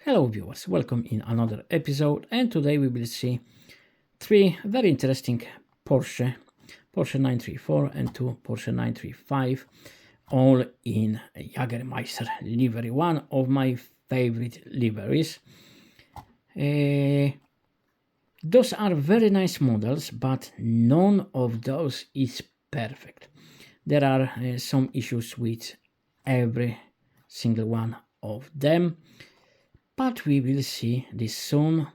Hello viewers, welcome in another episode, and today we will see three very interesting Porsche 934 and two Porsche 935, all in Jägermeister livery, one of my favorite liveries. Those are very nice models, but none of those is perfect. There are some issues with every single one of them, but we will see this soon.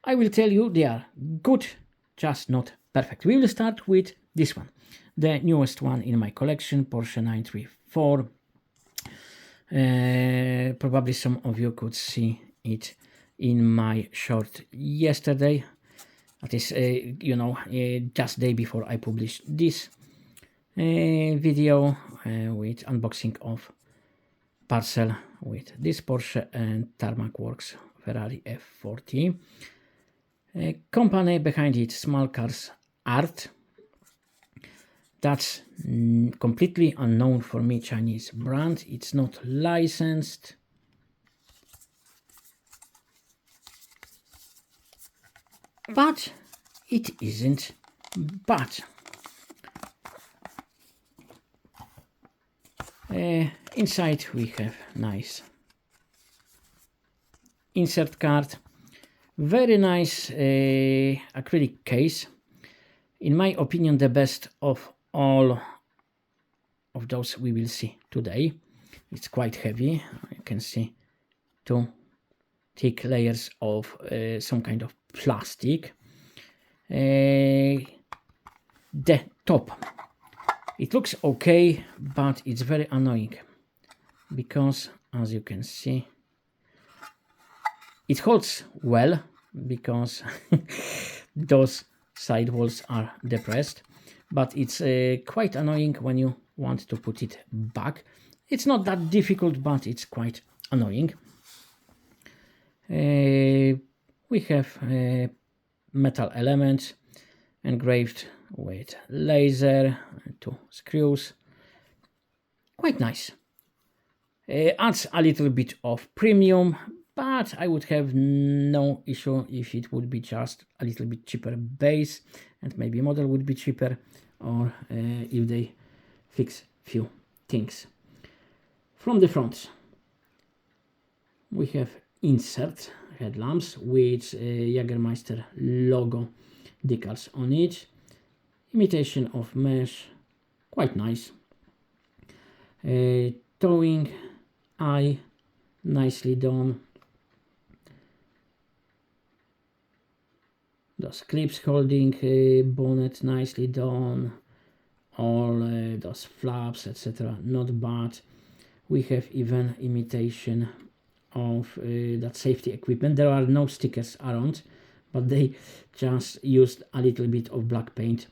I will tell you they are good, just not perfect. We will start with this one, the newest one in my collection, Porsche 934. Probably some of you could see it in my short yesterday. That is, just day before I published this video with unboxing of parcel with this Porsche and Tarmac Works Ferrari F40. Company behind it, Small Cars Art. That's completely unknown for me, Chinese brand. It's not licensed. But it isn't bad. Inside we have nice insert card, very nice acrylic case. In my opinion, the best of all of those we will see today. It's quite heavy. You can see two thick layers of some kind of plastic. The top, it looks okay, but it's very annoying because, as you can see, it holds well because those side walls are depressed, but it's quite annoying when you want to put it back. It's not that difficult, but it's quite annoying. We have metal elements engraved with laser, two screws. Quite nice. Adds a little bit of premium, but I would have no issue if it would be just a little bit cheaper base and maybe model would be cheaper, or if they fix few things. From the front we have insert headlamps with Jägermeister logo decals on it, imitation of mesh, quite nice. Towing eye, nicely done. Those clips holding bonnet, nicely done. All those flaps, etc., not bad. We have even imitation of that safety equipment. There are no stickers around, but they just used a little bit of black paint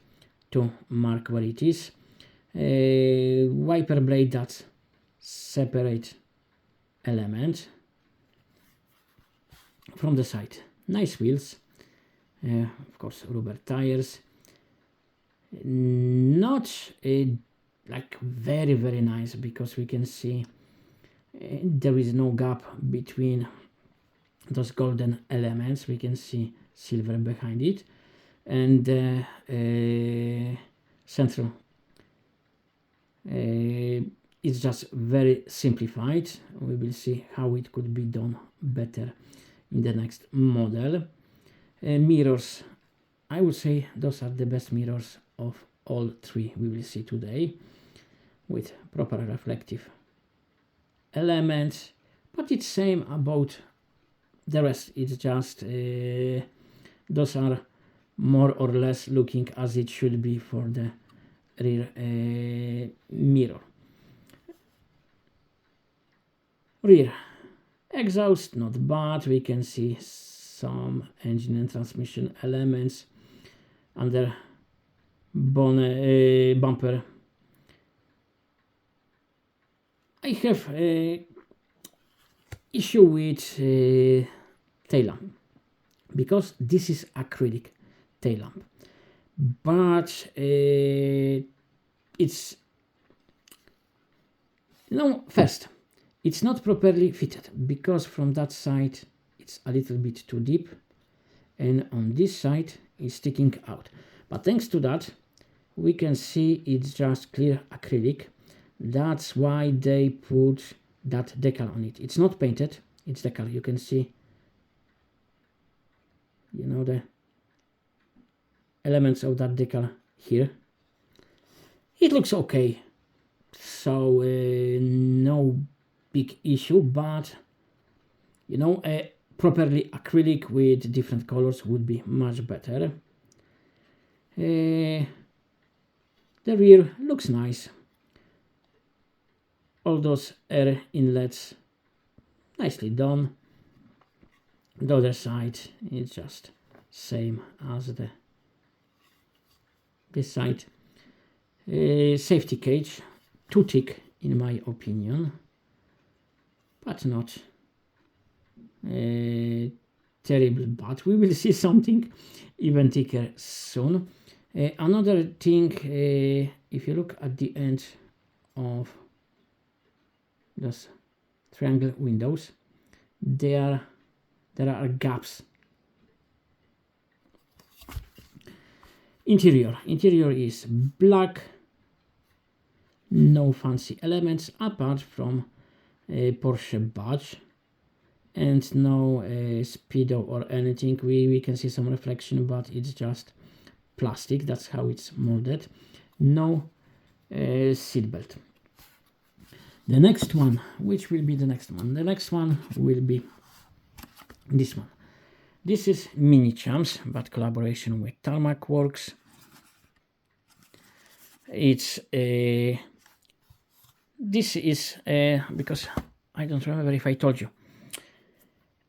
to mark where it is. Wiper blade, that's separate element. From the side, nice wheels, of course rubber tires, not like very nice, because we can see there is no gap between those golden elements. We can see silver behind it, and central it's just very simplified. We will see how it could be done better in the next model. Mirrors, I would say those are the best mirrors of all three we will see today, with proper reflective elements, but it's same about the rest. It's just those are more or less looking as it should be for the rear mirror. Rear exhaust, not bad. We can see some engine and transmission elements under bumper. I have issue with tail lamp, because this is acrylic tail lamp, but it's first, It's not properly fitted because from that side it's a little bit too deep, and on this side it's sticking out. But thanks to that, we can see it's just clear acrylic. That's why they put that decal on it. It's not painted, it's decal. You can see, you know, the elements of that decal here. It looks okay, so no big issue, but you know, properly acrylic with different colors would be much better. The rear looks nice. All those air inlets nicely done. The other side is just same as this side. Safety cage, too thick in my opinion, but not terrible, but we will see something even thicker soon. Another thing, if you look at the end of those triangle windows, there are gaps. Interior is black, no fancy elements apart from a Porsche badge, and no speedo or anything. We can see some reflection, but it's just plastic. That's how it's molded. No seatbelt. The next one, which will be the next one? The next one will be this one. This is Minichamps, but collaboration with Tarmac works. It's this is because I don't remember if I told you.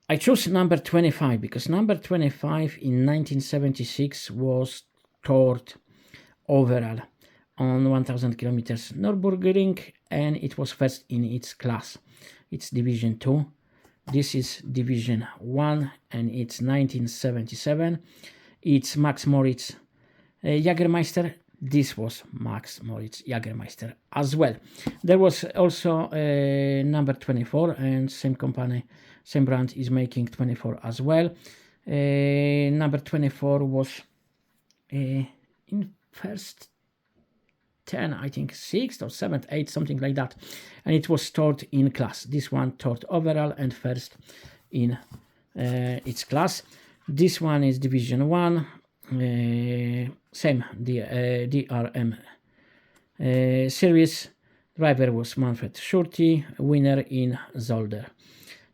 I chose number 25 because number 25 in 1976 was third overall on 1000 kilometers Nürburgring, and it was first in its class. It's Division 2. This is Division 1, and it's 1977. It's Max Moritz Jägermeister. This was Max Moritz Jägermeister as well. There was also number 24, and same company, same brand is making 24 as well. Number 24 was in first 10, I think 6th or 7th, 8th, something like that, and it was third in class. This one third overall and first in its class. This one is Division 1, same DRM series. Driver was Manfred Schurti, winner in Zolder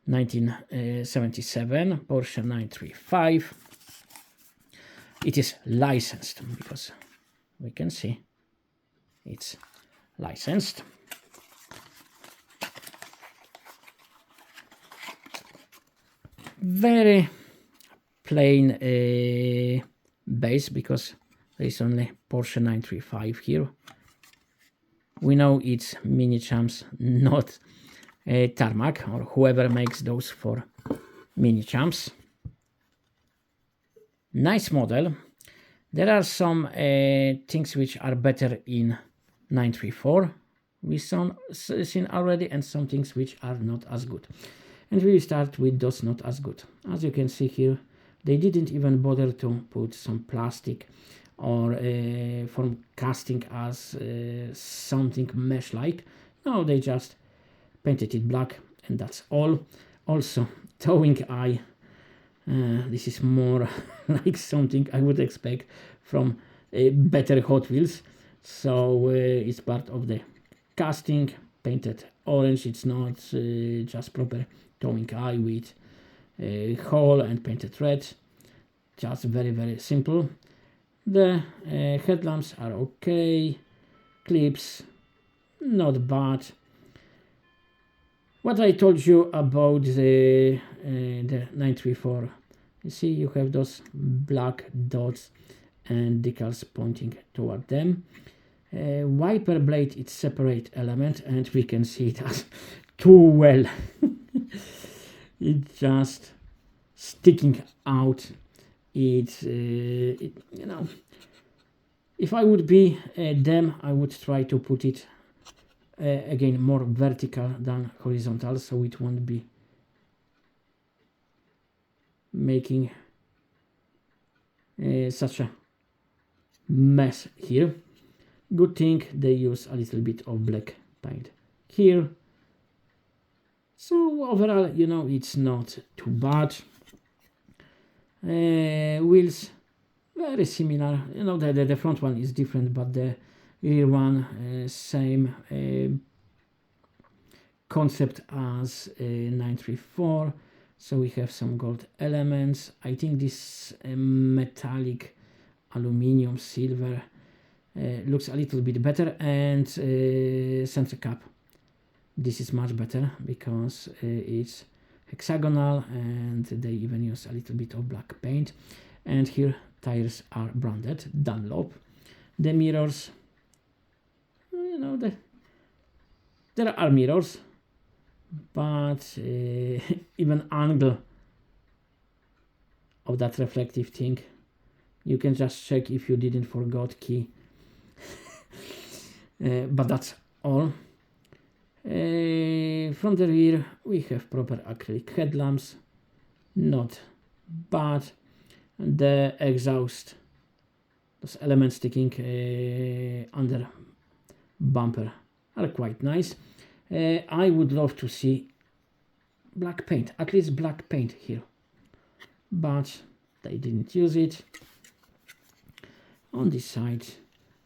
1977 Porsche 935. It is licensed because we can see it's licensed. Very plain base because there is only Porsche 935 here. We know it's Minichamps, not Tarmac or whoever makes those for Minichamps. Nice model. There are some things which are better in 934 we've seen already, and some things which are not as good. And we will start with those not as good. As you can see here, they didn't even bother to put some plastic or from casting as something mesh-like. No, they just painted it black, and that's all. Also, towing eye. This is more like something I would expect from better Hot Wheels. So it's part of the casting, painted orange. It's not just proper towing eye with hole and painted red. Just very, very simple. The headlamps are okay. Clips, not bad. What I told you about the 934. You see, you have those black dots and decals pointing toward them. Wiper blade, it's separate element, and we can see it as too well. It's just sticking out. It's you know, if I would be them, I would try to put it again more vertical than horizontal, so it won't be making such a mess here. Good thing they use a little bit of black paint here, so overall, you know, it's not too bad. Wheels very similar, you know, the front one is different, but the rear one same concept as 934. So we have some gold elements. I think this metallic aluminium silver looks a little bit better, and center cap, this is much better because it's hexagonal, and they even use a little bit of black paint. And here tires are branded Dunlop. The mirrors, you know, there are mirrors, but even angle of that reflective thing, you can just check if you didn't forgot key. But that's all. From the rear we have proper acrylic headlamps, not bad. The exhaust, those elements sticking under bumper are quite nice. I would love to see black paint, at least black paint here, but they didn't use it. On this side,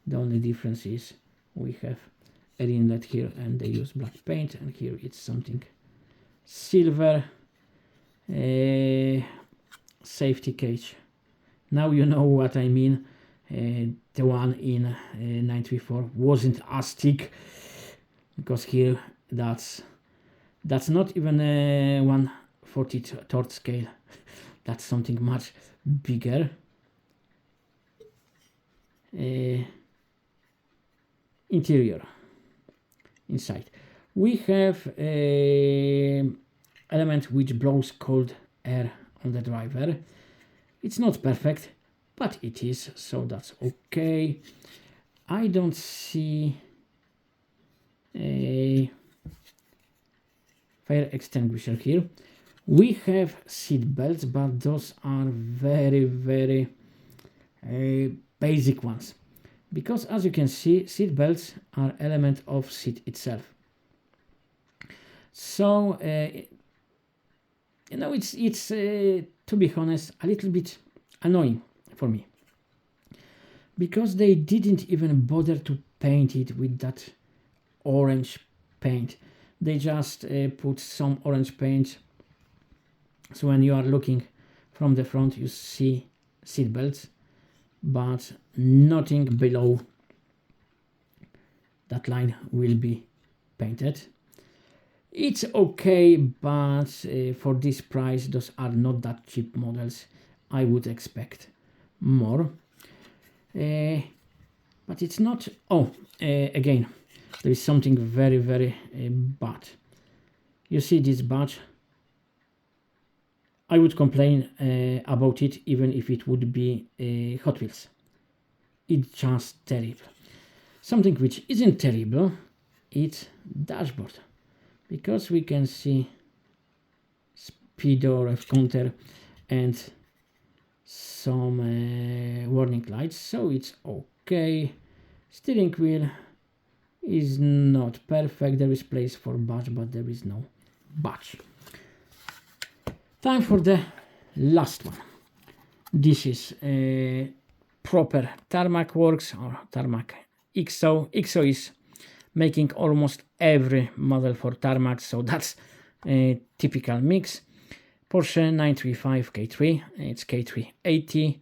the only difference is we have an inlet here and they use black paint, and here it's something silver. Safety cage, now you know what I mean. The one in 934 wasn't as thick, because here that's not even a 1/40 scale. That's something much bigger. Interior, inside we have a element which blows cold air on the driver. It's not perfect, but it is, so that's okay. I don't see a fire extinguisher here. We have seat belts, but those are very basic ones, because as you can see, seat belts are element of seat itself. So you know, it's to be honest, a little bit annoying for me, because they didn't even bother to paint it with that orange paint. They just put some orange paint, so when you are looking from the front you see seat belts, but nothing below that line will be painted. It's okay, but for this price, those are not that cheap models. I would expect more. But it's not. Oh, again, there is something very bad. You see this badge? I would complain about it even if it would be Hot Wheels. It's just terrible. Something which isn't terrible, it's dashboard. Because we can see speedo, ref counter, and some warning lights, so it's okay. Steering wheel is not perfect. There is place for badge, but there is no badge. Time for the last one. This is proper Tarmac works, or Tarmac XO. XO is making almost every model for Tarmac, so that's a typical mix. Porsche 935 K3, it's K380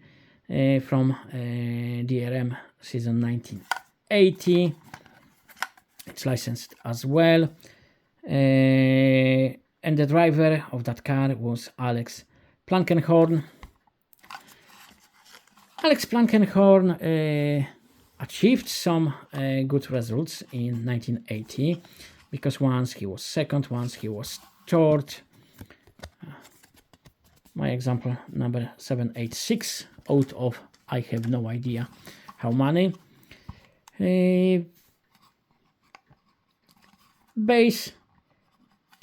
from DRM season 1980. It's licensed as well. And the driver of that car was Alex Plankenhorn. Alex Plankenhorn achieved some good results in 1980, because once he was second, once he was third. My example number 786 out of I have no idea how many. Base,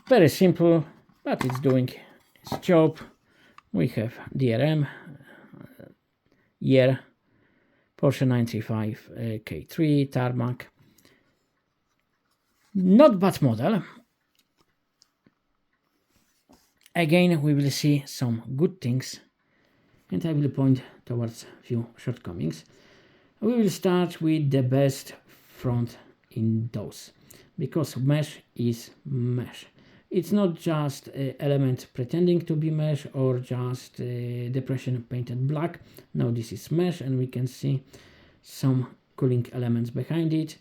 very simple, but it's doing its job. We have DRM, year, Porsche 935 K3, Tarmac. Not bad model. Again, we will see some good things, and I will point towards a few shortcomings. We will start with the best front in those, because mesh is mesh. It's not just element pretending to be mesh or just depression painted black. No, this is mesh, and we can see some cooling elements behind it.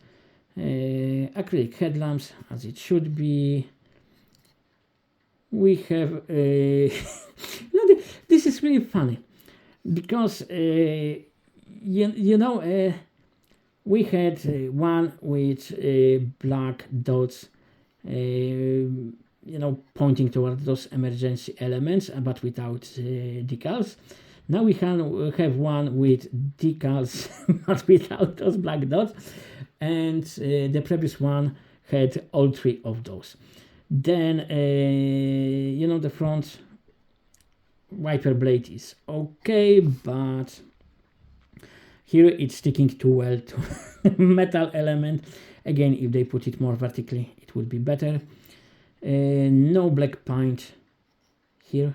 Acrylic headlamps, as it should be. We have this is really funny, because we had one with black dots, pointing toward those emergency elements, but without decals. Now we have one with decals but without those black dots, and the previous one had all three of those. Then the front wiper blade is okay, but here it's sticking too well to metal element. Again, if they put it more vertically, it would be better. No black paint here.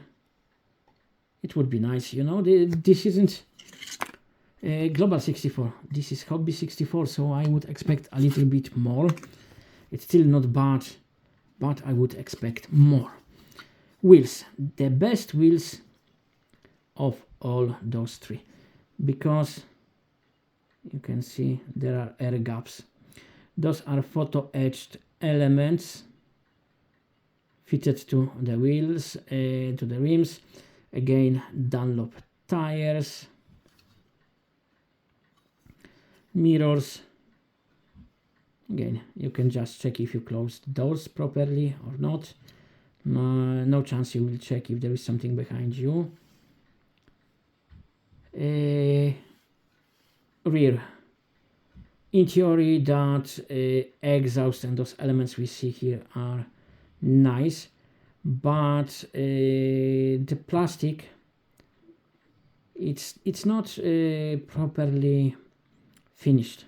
It would be nice, this isn't Global 64, this is Hobby 64, so I would expect a little bit more. It's still not bad, but I would expect more. Wheels, the best wheels of all those three, because you can see there are air gaps. Those are photo etched elements fitted to the wheels, to the rims. Again, Dunlop tires, mirrors. Again, you can just check if you closed the doors properly or not. No chance you will check if there is something behind you. Rear. In theory, that exhaust and those elements we see here are nice, but the plastic, it's not properly finished.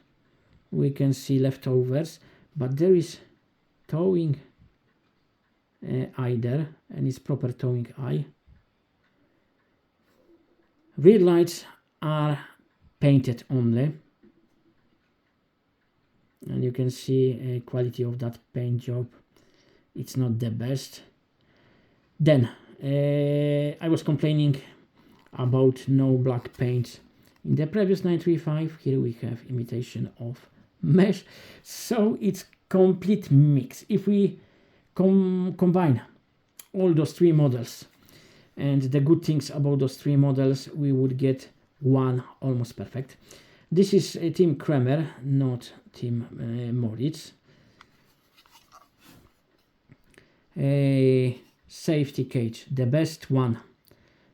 We can see leftovers, but there is towing eye there, and it's proper towing eye. Rear lights are painted only, and you can see quality of that paint job. It's not the best. Then I was complaining about no black paint in the previous 935. Here we have imitation of mesh, so it's complete mix. If we combine all those three models and the good things about those three models, we would get one almost perfect. This is Team Kramer, not Team Moritz. A safety cage, the best one.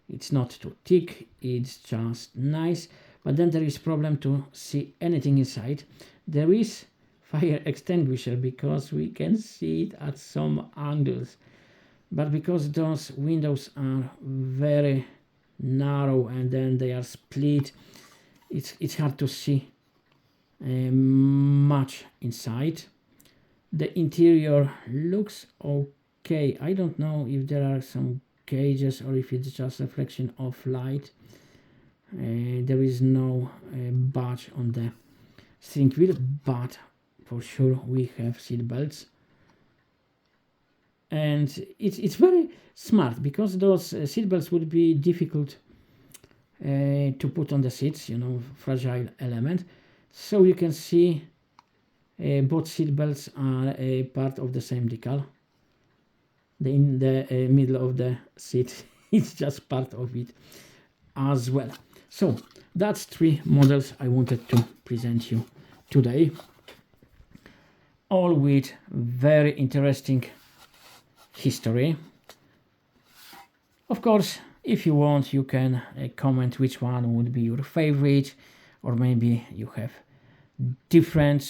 It's not too thick, it's just nice, but then there is problem to see anything inside. There is fire extinguisher, because we can see it at some angles, but because those windows are very narrow and then they are split, it's hard to see much inside. The interior looks okay. I don't know if there are some gauges or if it's just reflection of light. There is no badge on the steering wheel, but for sure we have seat belts, and it's very smart, because those seat belts would be difficult to put on the seats, fragile element. So you can see both seat belts are a part of the same decal. In the middle of the seat, it's just part of it as well. So that's three models I wanted to present you today, all with very interesting history. Of course, if you want, you can comment which one would be your favorite, or maybe you have different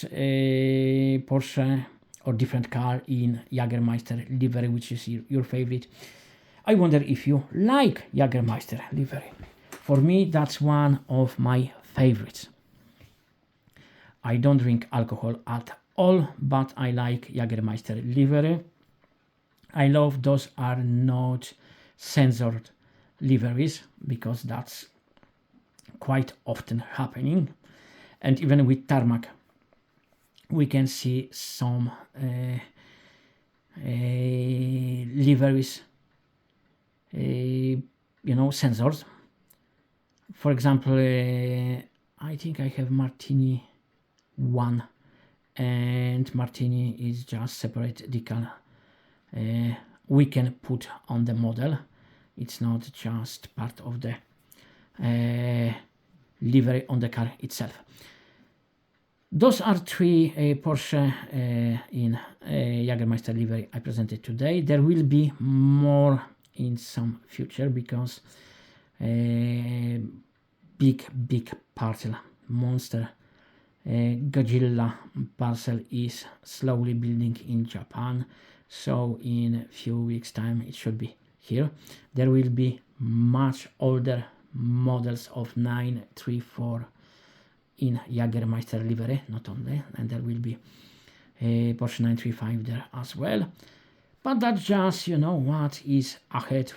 Porsche or different car in Jägermeister livery, which is your favorite. I wonder if you like Jägermeister livery. For me, that's one of my favorites. I don't drink alcohol at all, but I like Jägermeister livery. I love those are not censored liveries, because that's quite often happening. And even with Tarmac, we can see some liveries, censored. For example, I think I have Martini 1, and Martini is just separate decal. We can put on the model. It's not just part of the livery on the car itself. Those are 3 Porsche in Jägermeister livery I presented today. There will be more in some future, because big parcel monster Godzilla parcel is slowly building in Japan, so in a few weeks time it should be here. There will be much older models of 934 in Jägermeister livery, not only, and there will be a Porsche 935 there as well. But that's just, what is ahead,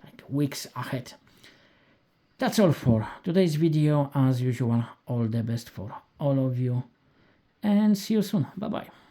like weeks ahead. That's all for today's video. As usual, all the best for all of you, and see you soon. Bye bye.